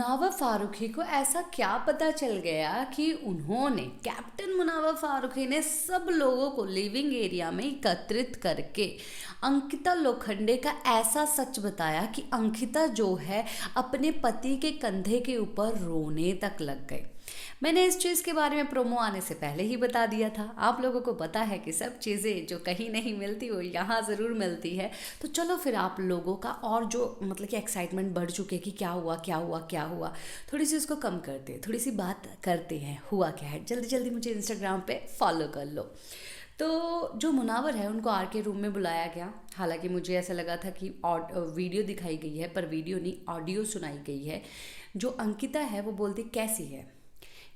मुनावर फारूकी को ऐसा क्या पता चल गया कि उन्होंने कैप्टन मुनावर फारूकी ने सब लोगों को लिविंग एरिया में एकत्रित करके अंकिता लोखंडे का ऐसा सच बताया कि अंकिता जो है अपने पति के कंधे के ऊपर रोने तक लग गई। मैंने इस चीज़ के बारे में प्रोमो आने से पहले ही बता दिया था। आप लोगों को पता है कि सब चीज़ें जो कहीं नहीं मिलती वो यहाँ ज़रूर मिलती है। तो चलो फिर आप लोगों का और जो मतलब कि एक्साइटमेंट बढ़ चुके कि क्या हुआ क्या हुआ क्या हुआ, थोड़ी सी उसको कम करते हैं, थोड़ी सी बात करते हैं हुआ क्या है। जल्दी जल्दी मुझे इंस्टाग्राम पे फॉलो कर लो। तो जो मुनावर है उनको आर के रूम में बुलाया गया। हालांकि मुझे ऐसा लगा था कि वीडियो दिखाई गई है, पर वीडियो नहीं ऑडियो सुनाई गई है। जो अंकिता है वो बोलती कैसी है,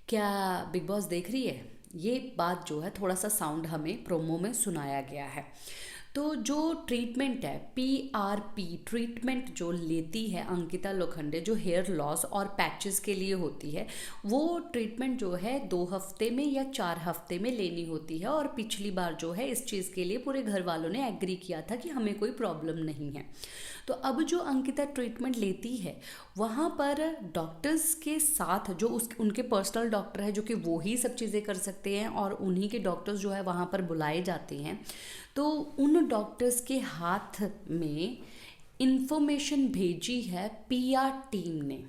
क्या बिग बॉस देख रही है, ये बात जो है थोड़ा सा साउंड हमें प्रोमो में सुनाया गया है। तो जो ट्रीटमेंट है PRP ट्रीटमेंट जो लेती है अंकिता लोखंडे, जो हेयर लॉस और पैचेस के लिए होती है, वो ट्रीटमेंट जो है 2 हफ्ते में या 4 हफ्ते में लेनी होती है। और पिछली बार जो है इस चीज़ के लिए पूरे घर वालों ने एग्री किया था कि हमें कोई प्रॉब्लम नहीं है। तो अब जो अंकिता ट्रीटमेंट लेती है वहाँ पर डॉक्टर्स के साथ जो उनके पर्सनल डॉक्टर है, जो कि वो ही सब चीज़ें कर सकते हैं, और उन्हीं के डॉक्टर्स जो है वहाँ पर बुलाए जाते हैं। तो उन डॉक्टर्स के हाथ में इंफॉर्मेशन भेजी है PR टीम ने,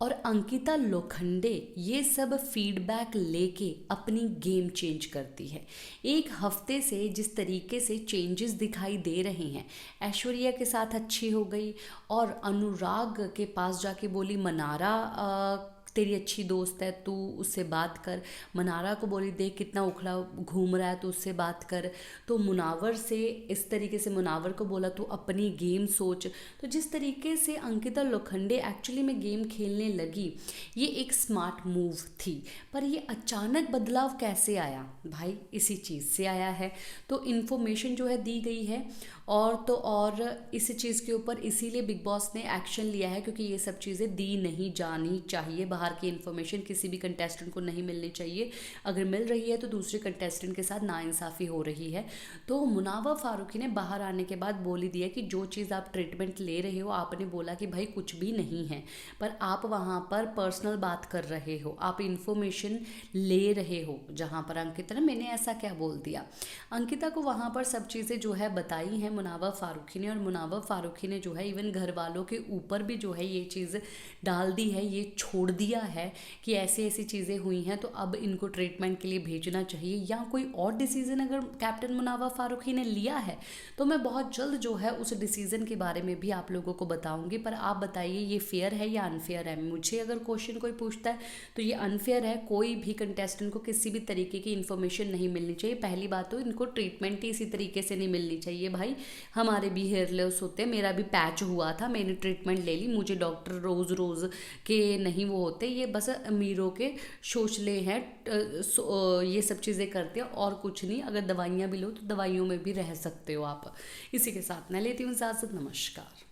और अंकिता लोखंडे ये सब फीडबैक लेके अपनी गेम चेंज करती है। 1 हफ्ते से जिस तरीके से चेंजेस दिखाई दे रहे हैं, ऐश्वर्या के साथ अच्छी हो गई और अनुराग के पास जाके बोली मनारा तेरी अच्छी दोस्त है, तू उससे बात कर। मनारा को बोली देख कितना उखड़ा घूम रहा है, तो उससे बात कर। तो मुनावर से इस तरीके से मुनावर को बोला तू अपनी गेम सोच। तो जिस तरीके से अंकिता लोखंडे एक्चुअली में गेम खेलने लगी, ये एक स्मार्ट मूव थी। पर ये अचानक बदलाव कैसे आया भाई, इसी चीज़ से आया है। तो इन्फॉर्मेशन जो है दी गई है, और तो और इस चीज़ के ऊपर इसीलिए बिग बॉस ने एक्शन लिया है, क्योंकि ये सब चीज़ें दी नहीं जानी चाहिए। बाहर की इन्फॉर्मेशन किसी भी कंटेस्टेंट को नहीं मिलनी चाहिए। अगर मिल रही है तो दूसरे कंटेस्टेंट के साथ नाइंसाफ़ी हो रही है। तो मुनावर फारूकी ने बाहर आने के बाद बोल ही दिया कि जो चीज़ आप ट्रीटमेंट ले रहे हो, आपने बोला कि भाई कुछ भी नहीं है, पर आप वहाँ पर पर्सनल बात कर रहे हो, आप इन्फॉर्मेशन ले रहे हो। जहाँ पर अंकिता ने मैंने ऐसा क्या बोल दिया, अंकिता को वहाँ पर सब चीज़ें जो है बताई हैं मुनावर फारूकी ने। और मुनावर फारूकी ने जो है इवन घर वालों के ऊपर भी जो है ये चीज़ डाल दी है, ये छोड़ दिया है कि ऐसी ऐसी चीज़ें हुई हैं, तो अब इनको ट्रीटमेंट के लिए भेजना चाहिए। या कोई और डिसीज़न अगर कैप्टन मुनावर फारूकी ने लिया है तो मैं बहुत जल्द जो है उस डिसीज़न के बारे में भी आप लोगों को बताऊंगी। पर आप बताइए ये फेयर है या अनफेयर है। मुझे अगर क्वेश्चन कोई पूछता है तो ये अनफेयर है। कोई भी कंटेस्टेंट को किसी भी तरीके की इन्फॉर्मेशन नहीं मिलनी चाहिए। पहली बात तो इनको ट्रीटमेंट ही इसी तरीके से नहीं मिलनी चाहिए। भाई हमारे भी हेयर लॉस होते हैं, मेरा भी पैच हुआ था, मैंने ट्रीटमेंट ले ली, मुझे डॉक्टर रोज़ रोज़ के नहीं वो होते, ये बस अमीरों के शोषले हैं, ये सब चीज़ें करते हैं और कुछ नहीं। अगर दवाइयाँ भी लो तो दवाइयों में भी रह सकते हो आप। इसी के साथ मैं लेती हूँ इजाज़त। नमस्कार।